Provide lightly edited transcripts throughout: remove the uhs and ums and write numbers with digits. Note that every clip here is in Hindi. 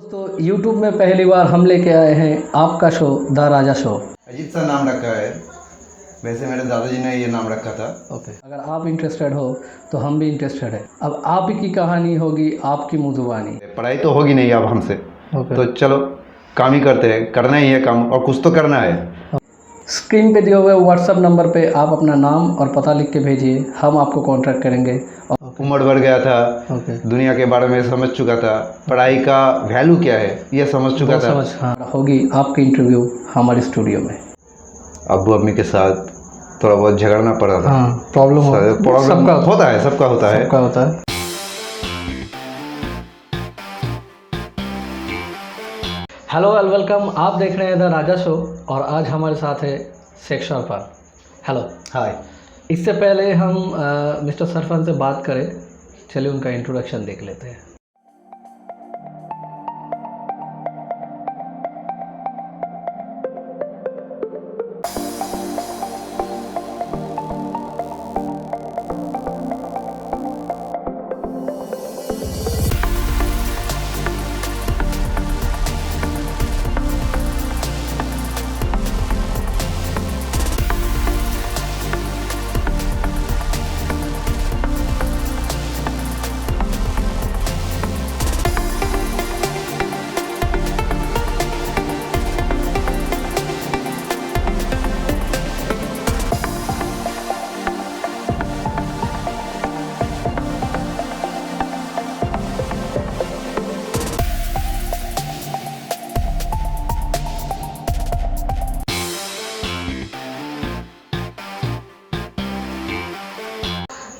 दोस्तों YouTube में पहली बार हम लेके आए हैं आपका शो द राजा शो। अजीब सा नाम रखा है। वैसे मेरे दादाजी ने ये नाम रखा था। ओके, अगर आप इंटरेस्टेड हो तो हम भी इंटरेस्टेड है। अब आप की कहानी होगी, आपकी मुँह जुबानी। पढ़ाई तो होगी नहीं अब हमसे। ओके। तो चलो काम ही करते हैं, करना ही है काम और कुछ तो करना है। स्क्रीन पे दिए हुए व्हाट्सएप नंबर पे आप अपना नाम और पता लिख के भेजिए, हम आपको कांटेक्ट करेंगे। उम्र बढ़ गया था। ओके। दुनिया के बारे में समझ चुका था, पढ़ाई का वैल्यू क्या है ये समझ चुका था। हाँ, होगी आपकी इंटरव्यू हमारे स्टूडियो में। अब्बू अम्मी के साथ थोड़ा बहुत झगड़ना पड़ा था। हाँ, प्रॉब्लम होता है, सबका होता है। हेलो एंड वेलकम, आप देख रहे हैं द राजा शो और आज हमारे साथ है शेख सरफान। हेलो। हाय। इससे पहले हम मिस्टर सरफान से बात करें, चलिए उनका इंट्रोडक्शन देख लेते हैं।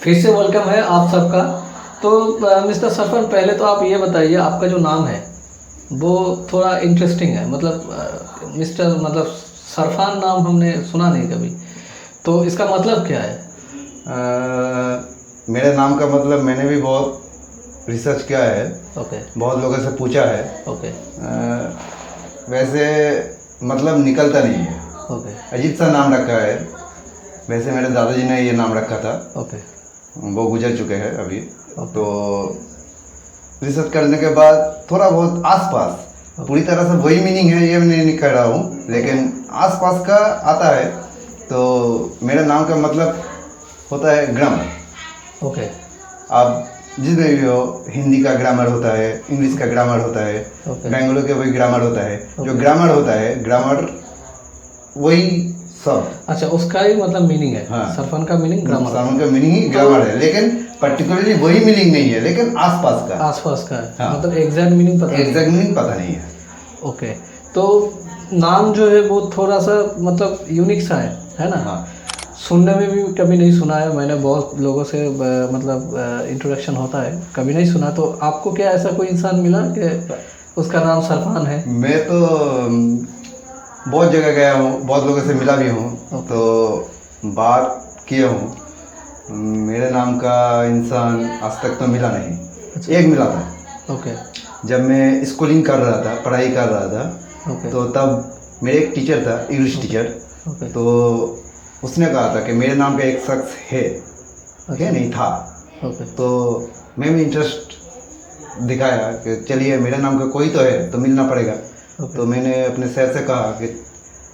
फिर से वेलकम है आप सबका। तो मिस्टर सरफान, पहले तो आप ये बताइए, आपका जो नाम है वो थोड़ा इंटरेस्टिंग है। मिस्टर सरफान नाम हमने सुना नहीं कभी, तो इसका मतलब क्या है? मेरे नाम का मतलब मैंने भी बहुत रिसर्च किया है। ओके। बहुत लोगों से पूछा है। ओके। वैसे मतलब निकलता नहीं है। ओके। अजीब सा नाम रखा है। वैसे मेरे दादाजी ने ये नाम रखा था। ओके। वो गुजर चुके हैं अभी। तो रिसर्च करने के बाद थोड़ा बहुत आसपास, पूरी तरह से वही मीनिंग है ये नहीं कह रहा हूँ, लेकिन आसपास का आता है। तो मेरे नाम का मतलब होता है ग्रामर। ओके। आप जिसमें भी हो, हिंदी का ग्रामर होता है, इंग्लिश का ग्रामर होता है, बेंगलुरु का वही ग्रामर होता है। जो ग्रामर होता है, ग्रामर वही सब। अच्छा, उसका ही मतलब मीनिंग है। हाँ। सरफान का मीनिंग ग्रामर। सरफान का मीनिंग ही ग्रामर है, लेकिन पर्टिकुलरली वही मीनिंग नहीं है, लेकिन आसपास का। आसपास का है। हाँ। मतलब एग्जैक्ट मीनिंग पता नहीं। एग्जैक्ट मीनिंग पता नहीं है। ओके। तो नाम जो है वो थोड़ा सा मतलब यूनिक सा है ना? हाँ। सुनने में भी कभी नहीं सुना है मैंने, बहुत लोगों से इंट्रोडक्शन होता है, कभी नहीं सुना। तो आपको क्या ऐसा कोई इंसान मिला कि उसका नाम सरफान है? मैं तो बहुत जगह गया हूँ, बहुत लोगों से मिला भी हूँ। तो बात किया हूँ। मेरे नाम का इंसान आज तक तो मिला नहीं। अच्छा। एक मिला था। ओके। जब मैं स्कूलिंग कर रहा था, पढ़ाई कर रहा था, ओके। तो तब मेरे एक टीचर था, इंग्लिश टीचर। ओके। तो उसने कहा था कि मेरे नाम का एक शख्स है, नहीं था। ओके। तो मैं भी इंटरेस्ट दिखाया कि चलिए मेरे नाम का कोई तो है, तो मिलना पड़ेगा। तो मैंने अपने सर से कहा कि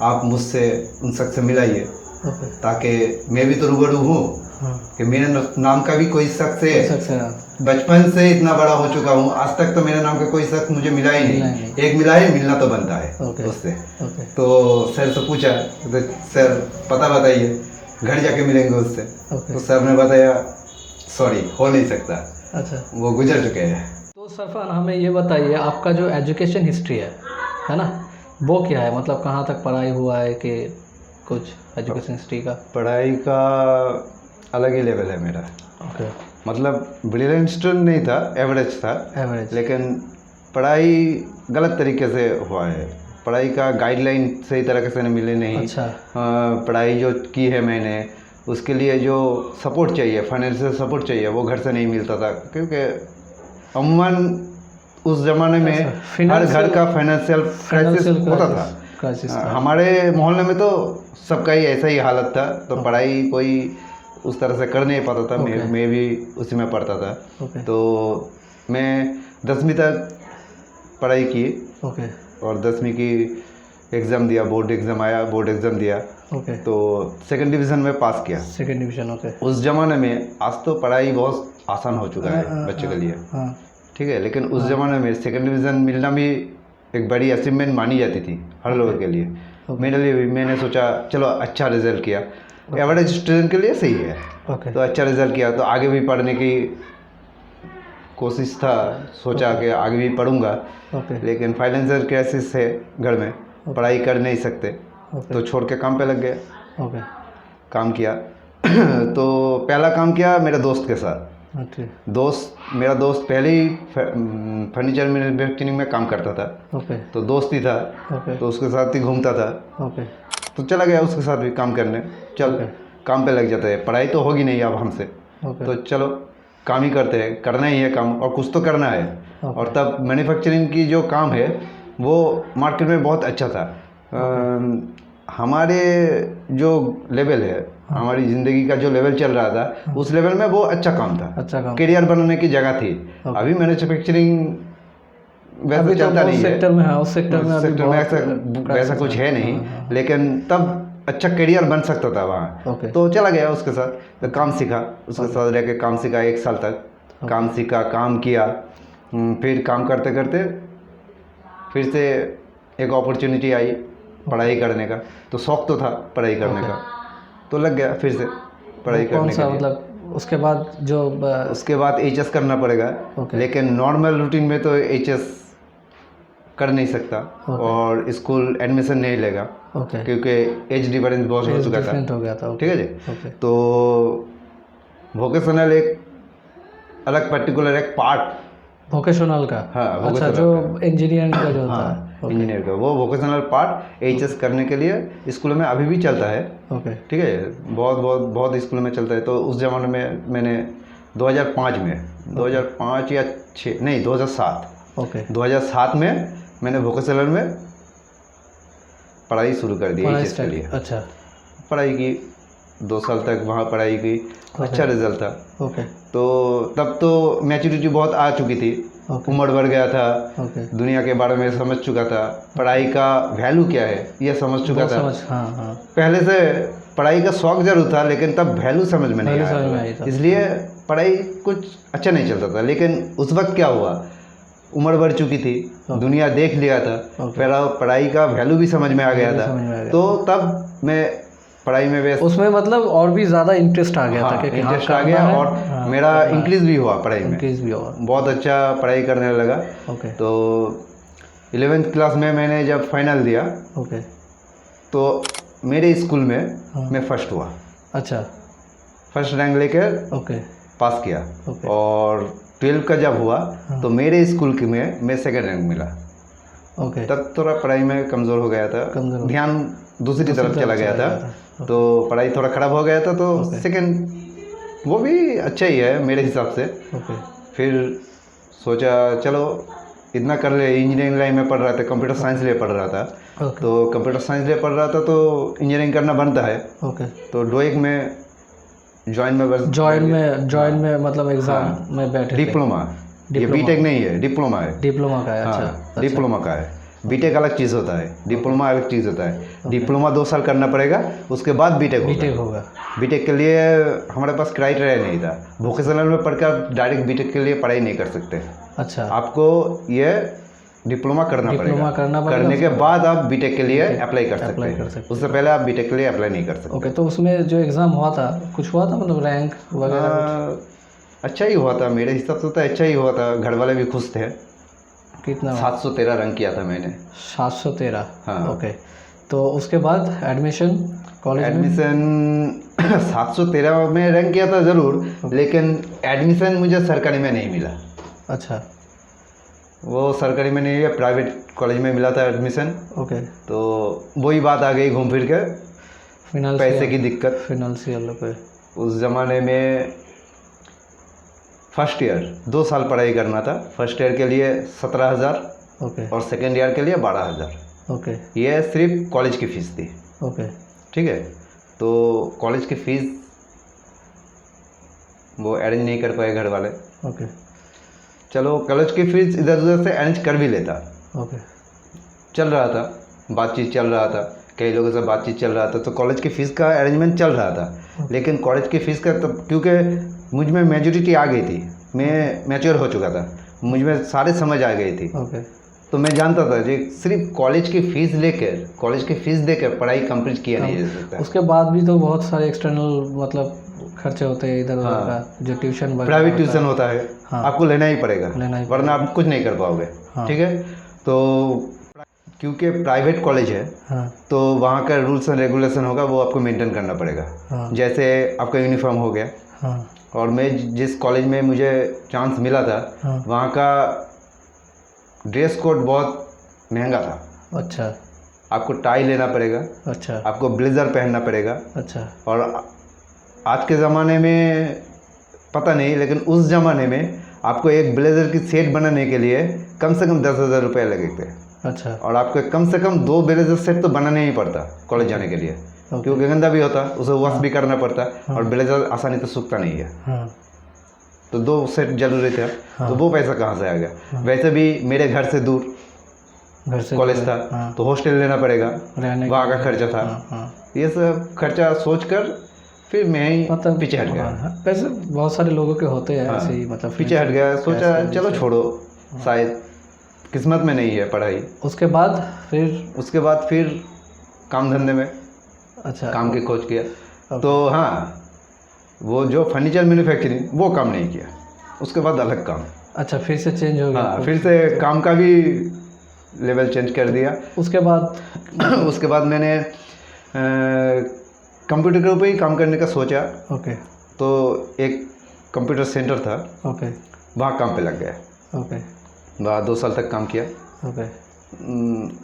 आप मुझसे उन शख्स से मिलाइए, ताकि मैं भी तो रूबरू हूँ कि मेरे नाम का भी कोई शख्स है। बचपन से इतना बड़ा हो चुका हूँ, आज तक तो मेरे नाम का कोई शख्स मुझे मिला ही नहीं। एक मिला है, मिलना तो बनता है उससे। तो सर से पूछा, तो सर पता बताइए, घर जाके मिलेंगे उससे। तो सर ने बताया सॉरी, हो नहीं सकता। अच्छा, वो गुजर चुके हैं। तो सरफान हमें ये बताइए, आपका जो एजुकेशन हिस्ट्री है ना, वो क्या है? मतलब कहाँ तक पढ़ाई हुआ है कि कुछ एजुकेशन हिस्ट्री का? पढ़ाई का अलग ही लेवल है मेरा। ओके। मतलब ब्रिलियंट स्टूडेंट नहीं था, एवरेज था। एवरेज। लेकिन पढ़ाई गलत तरीके से हुआ है। पढ़ाई का गाइडलाइन सही तरीके से मिले नहीं। अच्छा। पढ़ाई जो की है मैंने, उसके लिए जो सपोर्ट चाहिए, फाइनेंशियल सपोर्ट चाहिए, वो घर से नहीं मिलता था। क्योंकि अमूमन उस ज़माने में हर घर का फाइनेंशियल क्राइसिस होता था। हमारे मोहल्ले में तो सबका ही ऐसा ही हालत था। तो पढ़ाई कोई उस तरह से कर नहीं पाता था। मैं भी उसी में पढ़ता था। तो मैं 10वीं तक पढ़ाई की ओके और 10वीं की एग्ज़ाम दिया, बोर्ड एग्ज़ाम आया, बोर्ड एग्ज़ाम दिया ओके। तो सेकंड डिवीज़न में पास किया। Second division, okay. उस ज़माने में, आज तो पढ़ाई बहुत आसान हो चुका है बच्चे के लिए, हाँ ठीक है, लेकिन उस ज़माने में सेकंड डिवीज़न मिलना भी एक बड़ी अचीवमेंट मानी जाती थी हर लोगों के लिए। मेरे लिए भी, मैंने सोचा चलो अच्छा रिजल्ट किया, एवरेज स्टूडेंट के लिए सही है, ओके तो अच्छा रिजल्ट किया तो आगे भी पढ़ने की कोशिश था, सोचा कि आगे भी पढ़ूंगा, ओके लेकिन फाइनेंशियल क्राइसिस है घर में, पढ़ाई कर नहीं सकते, तो छोड़ के काम पे लग गए। ओके काम किया तो पहला काम किया मेरे दोस्त के साथ। ओके मेरा दोस्त पहले ही फर्नीचर मैन्युफैक्चरिंग में काम करता था, ओके तो दोस्त ही था, ओके तो उसके साथ ही घूमता था, ओके तो चला गया उसके साथ भी काम करने। चल काम पे लग जाते हैं, पढ़ाई तो होगी नहीं अब हमसे, ओके तो चलो काम ही करते हैं, करना ही है काम और कुछ तो करना है। और तब मैन्युफैक्चरिंग की जो काम है वो मार्केट में बहुत अच्छा था। हमारे जो लेवल है, हमारी ज़िंदगी का जो लेवल चल रहा था, उस लेवल में वो अच्छा काम था, अच्छा काम। करियर बनाने की जगह थी। अभी मैन्युफैक्चरिंग वैसा अभी तो चलता उस नहीं है, सेक्टर में, हाँ उस सेक्टर में अभी सेक्टर में ऐसा वैसा कुछ है नहीं, लेकिन तब अच्छा करियर बन सकता था वहाँ। ओके तो चला गया उसके साथ, तो काम सीखा, उसके साथ रह के काम सीखा, 1 साल तक काम सीखा, काम किया। फिर काम करते करते फिर से एक अपॉर्चुनिटी आई पढ़ाई करने का, तो शौक तो था पढ़ाई करने का, तो लग गया फिर से पढ़ाई कौन करने सा के लिए। मतलब उसके बाद जो उसके बाद HS करना पड़ेगा, लेकिन नॉर्मल रूटीन में तो HS कर नहीं सकता और स्कूल एडमिशन नहीं लेगा, ओके क्योंकि एज डिफरेंस बहुत हो चुका था, हो गया था, ठीक है जी। ओके तो वोकेशनल एक अलग पर्टिकुलर एक पार्ट, वोकेशनल का, हाँ अच्छा vocational जो का। इंजीनियरिंग का जो होता हाँ है, इंजीनियर का वो वोकेशनल पार्ट HS करने के लिए स्कूल में अभी भी चलता है, ओके ठीक है, बहुत बहुत बहुत स्कूल में चलता है। तो उस ज़माने में मैंने 2005 में 2005 या 6 नहीं 2007 ओके 2007 में मैंने वोकेशनल में पढ़ाई शुरू कर दी HS के लिए। अच्छा पढ़ाई की 2 साल तक वहाँ पढ़ाई की, अच्छा रिजल्ट था। ओके तो तब तो मैच्योरिटी बहुत आ चुकी थी, उम्र बढ़ गया था, ओके दुनिया के बारे में समझ चुका था, पढ़ाई का वैल्यू क्या है ये समझ चुका था। हाँ हाँ पहले से पढ़ाई का शौक जरूर था, लेकिन तब वैल्यू समझ में नहीं आया था, इसलिए पढ़ाई कुछ अच्छा नहीं चलता था। लेकिन उस वक्त क्या हुआ, उम्र बढ़ चुकी थी, दुनिया देख लिया था, फिर पढ़ाई का वैल्यू भी समझ में आ गया था, तो तब मैं पढ़ाई में व्यस्त, उसमें मतलब और भी ज़्यादा इंटरेस्ट आ गया था, क्योंकि इंटरेस्ट आ गया और मेरा इंक्रीज भी हुआ पढ़ाई में, इंक्रीज भी हुआ, बहुत अच्छा पढ़ाई करने लगा। ओके तो 11th क्लास में मैंने जब फाइनल दिया, ओके तो मेरे स्कूल में मैं फर्स्ट हुआ, अच्छा फर्स्ट रैंक लेकर ओके पास किया। ओके और 12 का जब हुआ तो मेरे स्कूल के में मैं सेकंड रैंक मिला। ओके तब थोड़ा पढ़ाई में कमज़ोर हो गया था, ध्यान दूसरी तरफ चला गया था, तो पढ़ाई थोड़ा ख़राब हो गया था, तो सेकंड वो भी अच्छा ही है मेरे हिसाब से। ओके फिर सोचा चलो इतना कर ले, इंजीनियरिंग लाइन में पढ़ रहा था, कंप्यूटर साइंस लिए पढ़ रहा था, तो कंप्यूटर साइंस लिए पढ़ रहा था तो इंजीनियरिंग करना बनता है। ओके तो डोइक में जॉइन में मतलब एग्जाम में बैठे, डिप्लोमा, ये बीटेक नहीं है, डिप्लोमा है, डिप्लोमा का है, अच्छा डिप्लोमा का है, बीटेक अलग चीज़ होता है, डिप्लोमा अलग चीज़ होता है। डिप्लोमा 2 साल करना पड़ेगा, उसके बाद बीटेक होगा। बीटेक के लिए हमारे पास क्राइटेरिया नहीं था, वोकेशनल में पढ़कर डायरेक्ट बीटेक के लिए पढ़ाई नहीं कर सकते, अच्छा आपको ये डिप्लोमा करना पड़ेगा, करने के बाद आप बीटेक के लिए अप्लाई कर सकते हैं, उससे पहले आप बीटेक के लिए अप्लाई नहीं कर सकते। ओके, तो उसमें जो एग्ज़ाम हुआ था कुछ हुआ था, मतलब रैंक वगैरह अच्छा ही हुआ था, मेरे हिसाब से तो अच्छा ही हुआ था, घर वाले भी खुश थे। कितना 713 रैंक किया था मैंने, 713, हाँ ओके। तो उसके बाद एडमिशन कॉलेज एडमिशन 713 में रैंक किया था ज़रूर, लेकिन एडमिशन मुझे सरकारी में नहीं मिला। अच्छा, वो सरकारी में नहीं है, प्राइवेट कॉलेज में मिला था एडमिशन। ओके, तो वही बात आ गई घूम फिर के, पैसे की दिक्कत, फाइनेंशियल पे। उस ज़माने में फर्स्ट ईयर 2 साल पढ़ाई करना था, फर्स्ट ईयर के लिए 17,000, ओके, और सेकेंड ईयर के लिए 12,000, ओके, ये सिर्फ कॉलेज की फ़ीस थी, ओके, ठीक है। तो कॉलेज की फ़ीस वो अरेंज नहीं कर पाए घर वाले, ओके, चलो कॉलेज की फीस इधर उधर से अरेंज कर भी लेता, ओके चल रहा था, बातचीत चल रहा था, कई लोगों से बातचीत चल रहा था, तो कॉलेज की फ़ीस का अरेंजमेंट चल रहा था। लेकिन कॉलेज की फ़ीस का तब क्योंकि मुझ में मेजोरिटी आ गई थी, मैं मैच्योर हो चुका था, मुझ में सारे समझ आ गई थी, ओके तो मैं जानता था कि सिर्फ कॉलेज की फ़ीस देकर पढ़ाई कंप्लीट किया नहीं जा सकता। उसके बाद भी तो बहुत सारे एक्सटर्नल मतलब खर्चे होते हैं इधर उधर का, जो ट्यूशन वगैरह प्राइवेट ट्यूशन होता है, हाँ। आपको लेना ही पड़ेगा, लेना ही वरना आप कुछ नहीं कर पाओगे। हाँ। ठीक है, तो क्योंकि प्राइवेट कॉलेज है, हाँ तो वहाँ का रूल्स एंड रेगुलेशन होगा, वो आपको मेंटेन करना पड़ेगा। हाँ जैसे आपका यूनिफॉर्म हो गया, हाँ और मैं जिस कॉलेज में मुझे चांस मिला था, हाँ। वहाँ का ड्रेस कोड बहुत महंगा था। अच्छा आपको टाई लेना पड़ेगा, अच्छा आपको ब्लेज़र पहनना पड़ेगा, अच्छा और आज के ज़माने में पता नहीं, लेकिन उस ज़माने में आपको एक ब्लेज़र की सेट बनाने के लिए कम से कम 10,000 रुपये लगे थे। अच्छा और आपको कम से कम 2 ब्लेज़र सेट तो बनाना ही पड़ता कॉलेज जाने के लिए, क्योंकि गंदा भी होता, उसे वॉश भी करना पड़ता, और ब्लेज़र आसानी से सूखता नहीं है, हाँ तो 2 सेट जरूरी था। तो वो पैसा कहाँ से आ गया? वैसे भी मेरे घर से दूर घर से कॉलेज था, हाँ। तो हॉस्टल लेना पड़ेगा, रहने वहाँ का खर्चा था। हाँ ये सब खर्चा सोचकर फिर मैं ही मतलब पीछे हट गया। हाँ, वैसे बहुत सारे लोगों के होते हैं हाँ, ऐसे ही, मतलब पीछे हट गया, सोचा चलो छोड़ो, शायद किस्मत में नहीं है पढ़ाई। उसके बाद फिर काम धंधे में अच्छा काम की खोज किया। तो हाँ, वो जो फर्नीचर मैन्युफैक्चरिंग वो काम नहीं किया, उसके बाद अलग काम। अच्छा, फिर से चेंज हो गया। हाँ, फिर से काम का भी लेवल चेंज कर दिया। उसके बाद मैंने कंप्यूटर के ऊपर ही काम करने का सोचा। ओके तो एक कंप्यूटर सेंटर था, ओके वहाँ काम पे लग गया। ओके वहाँ 2 साल तक काम किया। ओके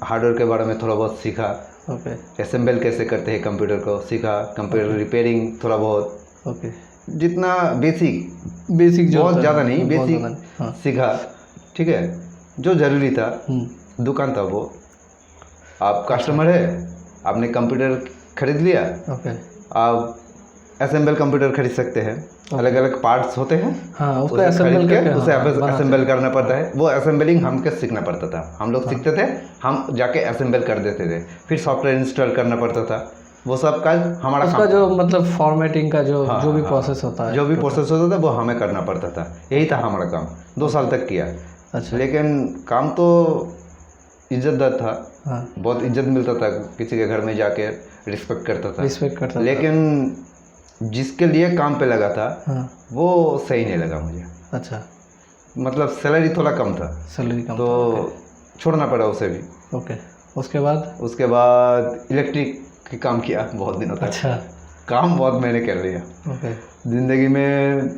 हार्डवेयर के बारे में थोड़ा बहुत सीखा, ओके असेंबल कैसे करते हैं कंप्यूटर को सीखा, कंप्यूटर रिपेयरिंग थोड़ा बहुत, ओके जितना बेसिक जो बहुत होता है, ज़्यादा नहीं, बहुत बेसिक ज़्यादा, हाँ। सीखा। ठीक है, जो ज़रूरी था। दुकान था वो, आप कस्टमर है, आपने कंप्यूटर खरीद लिया, ओके आप असेंबल कंप्यूटर खरीद सकते हैं। अलग अलग पार्ट्स होते हैं, हाँ, उसको उसे असेंबल खरीद के करके उसे बनाते असेंबल करना पड़ता है। वो असेंबलिंग हमको सीखना पड़ता था, हम लोग सीखते थे, हम जाके असेंबल कर देते थे। फिर सॉफ्टवेयर इंस्टॉल करना पड़ता था, वो सब काज हमारा उसका काम जो मतलब फॉर्मेटिंग का जो हाँ, जो भी हाँ, प्रोसेस होता है, जो भी प्रोसेस होता था वो हमें करना पड़ता था। यही था हमारा काम, 2 साल तक किया। अच्छा, लेकिन काम तो इज्जतदार था, हाँ, बहुत इज्जत मिलता था, किसी के घर में जाके रिस्पेक्ट करता था। रिस्पेक्ट करता था। लेकिन जिसके लिए काम पे लगा था, हाँ, वो सही नहीं लगा मुझे। अच्छा, मतलब सैलरी थोड़ा कम था, सैलरी कम तो छोड़ना पड़ा उसे भी। ओके। उसके बाद इलेक्ट्रिक की काम किया बहुत दिनों तक। अच्छा, काम बहुत मैंने कर लिया ओके, ज़िंदगी में,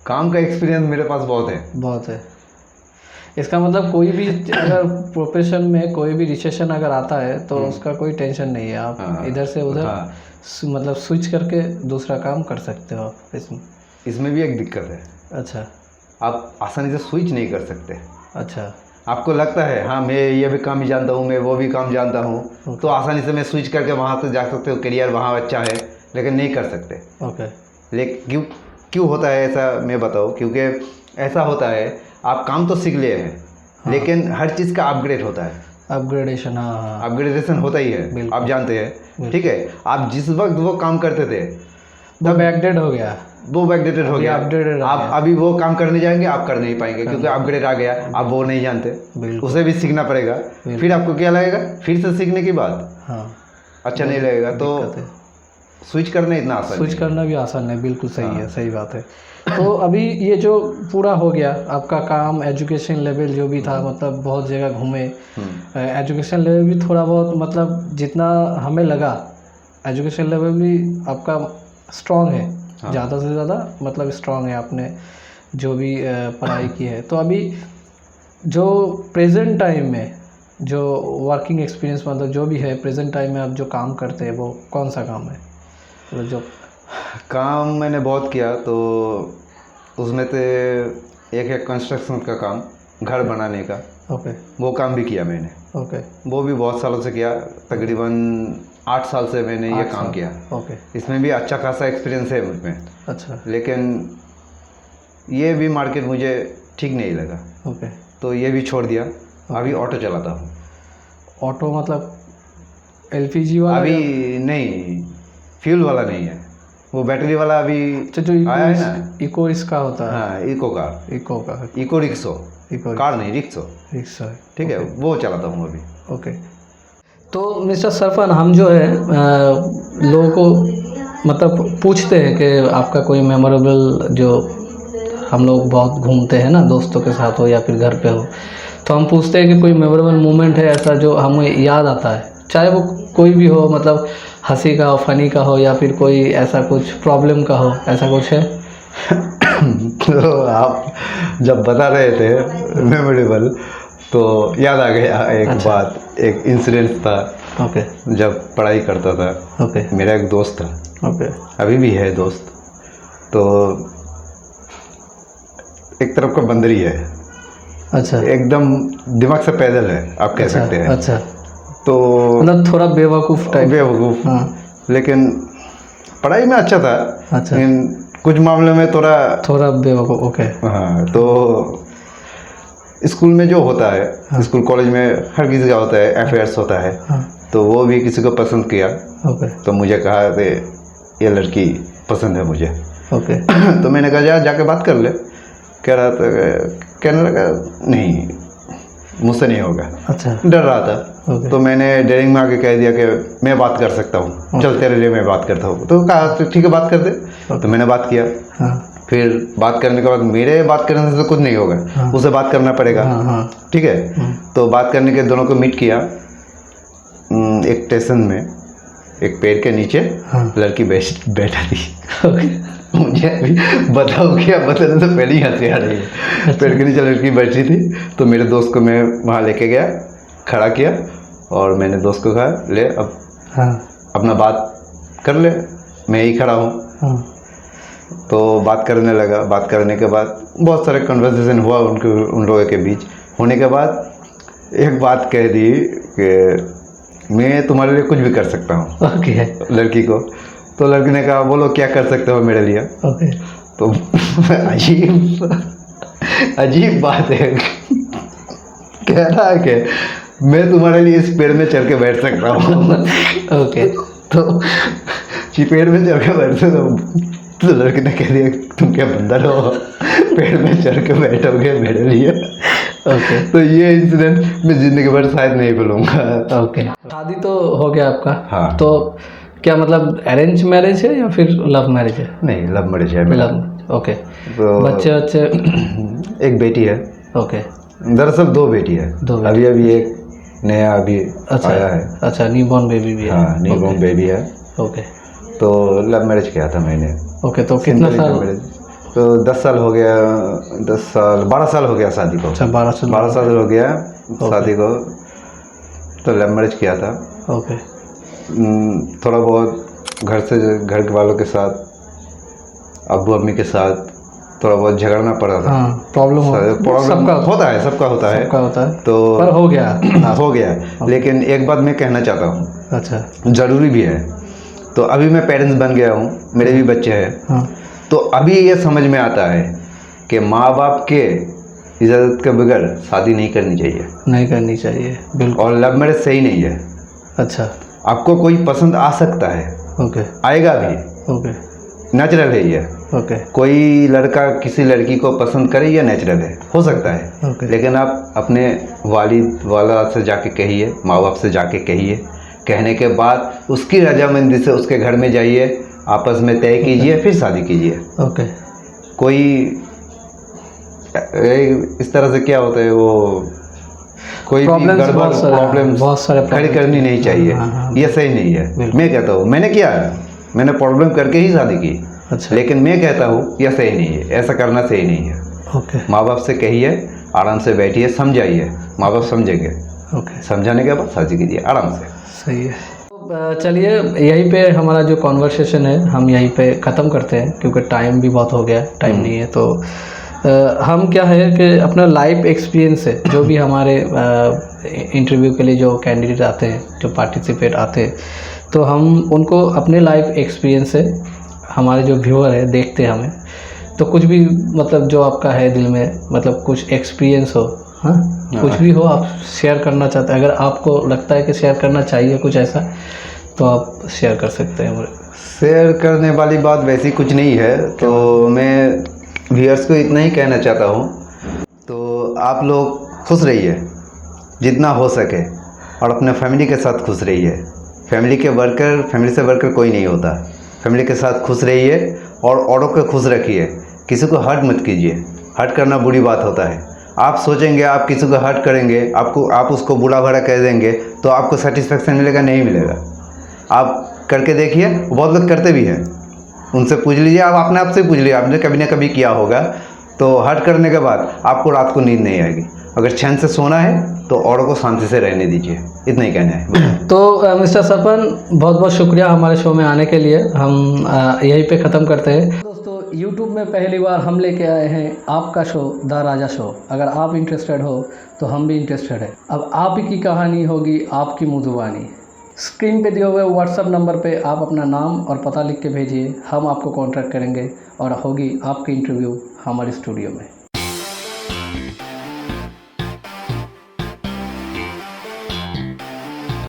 काम का एक्सपीरियंस मेरे पास बहुत है। इसका मतलब कोई भी अगर प्रोफेशन में कोई भी रिसेशन अगर आता है तो उसका कोई टेंशन नहीं है, आप हाँ, इधर से उधर हाँ। मतलब स्विच करके दूसरा काम कर सकते हो आप इसमें भी एक दिक्कत है, अच्छा आप आसानी से स्विच नहीं कर सकते। अच्छा, आपको लगता है हाँ मैं ये भी काम जानता हूँ, मैं वो भी काम जानता हूँ, तो आसानी से मैं स्विच करके वहाँ से जा सकते हो, करियर वहाँ अच्छा है, लेकिन नहीं कर सकते। ओके। लेकिन क्यों होता है ऐसा, मैं बताऊँ। क्योंकि ऐसा होता है, आप काम तो सीख लिए हैं, लेकिन हर चीज़ का अपग्रेड होता है, अपग्रेडेशन, हाँ, अपग्रेडेशन होता ही है, आप जानते हैं। ठीक है, आप जिस वक्त वो काम करते थे वो बैकडेट हो गया, वो बैकडेटेड हो गया। आप अभी वो काम करने जाएंगे, आप कर नहीं पाएंगे, क्योंकि अपग्रेड आ गया, आप वो नहीं जानते, उसे भी सीखना पड़ेगा। फिर आपको क्या लगेगा, फिर से सीखने के बाद अच्छा नहीं लगेगा, तो स्विच करना इतना आसान, स्विच करना भी आसान है, बिल्कुल सही है, सही बात है। तो अभी ये जो पूरा हो गया आपका काम, एजुकेशन लेवल जो भी था, मतलब बहुत जगह घूमे, एजुकेशन लेवल भी थोड़ा बहुत मतलब जितना हमें लगा एजुकेशन लेवल भी आपका स्ट्रॉन्ग है, ज़्यादा से ज़्यादा मतलब स्ट्रॉन्ग है, आपने जो भी पढ़ाई की है। तो अभी जो प्रेजेंट टाइम में जो वर्किंग एक्सपीरियंस मतलब जो भी है प्रेजेंट टाइम में आप जो काम करते हैं वो कौन सा काम है? मतलब जो काम मैंने बहुत किया, तो उसमें से एक है कंस्ट्रक्शन का काम, घर बनाने का। ओके, वो काम भी किया मैंने। ओके, वो भी बहुत सालों से किया, तकरीबन 8 साल से मैंने ये काम किया। ओके, इसमें भी अच्छा खासा एक्सपीरियंस है मुझ में। अच्छा, लेकिन ये भी मार्केट मुझे ठीक नहीं लगा, ओके। तो ये भी छोड़ दिया। अभी ऑटो चलाता हूँ। ऑटो मतलब एलपीजी वाला? अभी नहीं, फ्यूल वाला नहीं है, वो बैटरी वाला अभी अच्छा, जो आया है ना। इको इसका होता है? हाँ, इको कार, इको का, इको रिक्शो, इको कार नहीं, रिक्शो, रिक्शा है। ठीक है, वो चलाता हूँ अभी। ओके। तो मिस्टर सरफन, हम जो है लोगों को मतलब पूछते हैं कि आपका कोई मेमोरेबल, जो हम लोग बहुत घूमते हैं ना, दोस्तों के साथ हो या फिर घर पे हो, तो हम पूछते हैं कि कोई मेमोरेबल मोमेंट है ऐसा जो हमें याद आता है, चाहे वो कोई भी हो, मतलब हंसी का हो, फनी का हो, या फिर कोई ऐसा कुछ प्रॉब्लम का हो, ऐसा कुछ है? तो आप जब बता रहे थे मेमोरेबल, तो याद आ गया एक अच्छा। बात, एक इंसिडेंट था। ओके। जब पढ़ाई करता था, ओके। मेरा एक दोस्त था, ओके। अभी भी है दोस्त, तो एक तरफ का बंदरी है, अच्छा। एकदम दिमाग से पैदल है, आप कह सकते हैं। अच्छा, तो मतलब थोड़ा बेवकूफ़ टाइप? बेवकूफ़, हाँ। लेकिन पढ़ाई में अच्छा था, अच्छा। लेकिन कुछ मामलों में थोड़ा बेवकूफ़। ओके। हाँ, तो स्कूल में जो होता है, हाँ। स्कूल कॉलेज में हर किसी का होता है, अफेयर्स होता है। हाँ। तो वो भी किसी को पसंद किया, ओके। तो मुझे कहा कि ये लड़की पसंद है मुझे। ओके। तो मैंने कहा जाके बात कर ले। कह रहा था, कहने लगा नहीं, मुझसे नहीं होगा। अच्छा। डर रहा था। ओके। तो मैंने डेयरिंग में आके कह दिया कि मैं बात कर सकता हूँ, चल तेरे लिए मैं बात करता हूँ। तो कहा ठीक है, बात कर दे। तो मैंने बात किया। हाँ। फिर बात करने के बाद मेरे बात करने से तो कुछ नहीं होगा, हाँ। उसे बात करना पड़ेगा। हाँ। हाँ। ठीक है। तो बात करने के दोनों को मीट किया एक स्टेशन में, एक पेड़ के नीचे। हाँ। लड़की बैठा थी। ओके। मुझे अभी बताओ क्या, बताने से पहले ही हंसी आ रही है। पेड़ के नीचे लड़की बैठी थी, तो मेरे दोस्त को मैं वहाँ लेके गया, खड़ा किया, और मैंने दोस्त को कहा ले अब हाँ। अपना बात कर ले, मैं ही खड़ा हूँ। हाँ। तो बात करने लगा। बात करने के बाद बहुत सारे कन्वर्सेशन हुआ उन लोगों के बीच। होने के बाद एक बात कह दी कि मैं तुम्हारे लिए कुछ भी कर सकता हूँ। ओके। लड़की को। तो लड़की ने कहा बोलो क्या कर सकते हो मेरे लिए। ओके। तो अजीब बात है। कह रहा है कि मैं तुम्हारे लिए इस पेड़ में चढ़ के बैठ सकता हूँ। ओके। तो पेड़ में चढ़ के बैठते तो लड़की ने कह दिया तुम क्या बंदर हो, पेड़ में चढ़ के बैठोगे मेरे लिए। ओके। तो ये इंसिडेंट मैं जिंदगी भर शायद नहीं भूलूंगा। ओके। शादी तो हो गया आपका? हाँ। तो क्या मतलब अरेंज मैरिज है या फिर लव मैरिज है? नहीं, लव मैरिज है मेरा। लव। ओके। तो बच्चे एक बेटी है। ओके। दरअसल 2 बेटी है। दो बेटी। अभी अभी एक नया अभी आया है। अच्छा, न्यूबॉर्न बेबी भी है? हाँ, न्यूबॉर्न बेबी है। ओके। तो लव मैरिज किया था मैंने। ओके। तो कितना साल? तो 10 साल हो गया, 10 साल 12 साल हो गया शादी को। अच्छा, 12 साल हो गया शादी को। तो लव मैरिज किया था। ओके। थोड़ा बहुत घर के वालों के साथ, अब्बू अम्मी के साथ थोड़ा बहुत झगड़ना पड़ा था। हाँ, प्रॉब्लम सबका होता है, सबका होता है। तो पर हो गया। हो गया। लेकिन एक बात मैं कहना चाहता हूँ। अच्छा। ज़रूरी भी है। तो अभी मैं पेरेंट्स बन गया हूँ, मेरे भी बच्चे हैं। हाँ। तो अभी ये समझ में आता है कि माँ बाप के इजाज़त के बगैर शादी नहीं करनी चाहिए। नहीं करनी चाहिए, बिल्कुल। और लव मैरिज सही नहीं है। अच्छा। आपको कोई पसंद आ सकता है, ओके। आएगा भी, ओके। नेचुरल है ये। ओके। कोई लड़का किसी लड़की को पसंद करे, ये नेचुरल है, हो सकता है। ओके। लेकिन आप अपने वाला से जाके कहिए, माँ बाप से जाके कहिए। कहने के बाद उसकी रजामंदी से उसके घर में जाइए, आपस में तय कीजिए, फिर शादी कीजिए। ओके। कोई इस तरह से क्या होता है, वो कोई भी गड़बड़ प्रॉब्लम बहुत सारे खड़ी करनी नहीं चाहिए। ये सही नहीं है। मैं कहता हूँ, मैंने किया, मैंने प्रॉब्लम करके ही शादी की। अच्छा। लेकिन मैं कहता हूँ यह सही नहीं है, ऐसा करना सही नहीं है। ओके। माँ बाप से कहिए, आराम से बैठिए, समझाइए, माँ बाप समझेंगे। ओके। समझाने के बाद शादी कीजिए आराम से। सही है। तो चलिए यहीं पे हमारा जो कॉन्वर्सेशन है हम यहीं पे ख़त्म करते हैं, क्योंकि टाइम भी बहुत हो गया, टाइम नहीं है। तो हम क्या है कि अपना लाइफ एक्सपीरियंस है, जो भी हमारे इंटरव्यू के लिए जो कैंडिडेट आते हैं, जो पार्टिसिपेट आते हैं, तो हम उनको अपने लाइफ एक्सपीरियंस से, हमारे जो व्यूअर है देखते हैं हमें, तो कुछ भी मतलब जो आपका है दिल में, मतलब कुछ एक्सपीरियंस हो, हाँ, कुछ भी हो आप शेयर करना चाहते हैं, अगर आपको लगता है कि शेयर करना चाहिए कुछ ऐसा, तो आप शेयर कर सकते हैं। शेयर करने वाली बात वैसी कुछ नहीं है, तो मैं व्यूअर्स को इतना ही कहना चाहता हूँ, तो आप लोग खुश रहिए जितना हो सके, और अपने फैमिली के साथ खुश रहिए। फैमिली से वर्कर कोई नहीं होता। फैमिली के साथ खुश रहिए और औरों को खुश रखिए। किसी को हर्ट मत कीजिए, हर्ट करना बुरी बात होता है। आप सोचेंगे आप किसी को हर्ट करेंगे, आप उसको बुरा भला कह देंगे, तो आपको सेटिस्फेक्शन मिलेगा? नहीं मिलेगा। आप करके देखिए, बहुत लोग करते भी हैं, उनसे पूछ लीजिए, आप अपने आप से पूछ लीजिए, आपने कभी ना कभी किया होगा। तो हर्ट करने के बाद आपको रात को नींद नहीं आएगी। अगर चैन से सोना है तो औरों को शांति से रहने दीजिए, इतना ही कहना है। तो मिस्टर सरपन, बहुत बहुत शुक्रिया हमारे शो में आने के लिए। हम यहीं पे ख़त्म करते हैं। दोस्तों, YouTube में पहली बार हम लेके आए हैं आपका शो, द राजा शो। अगर आप इंटरेस्टेड हो तो हम भी इंटरेस्टेड है। अब आप ही की कहानी होगी, आपकी मुँह ज़ुबानी। स्क्रीन पे दिए हुए व्हाट्सअप नंबर पे आप अपना नाम और पता लिख के भेजिए, हम आपको कॉन्टैक्ट करेंगे और होगी आपकी इंटरव्यू हमारे स्टूडियो में।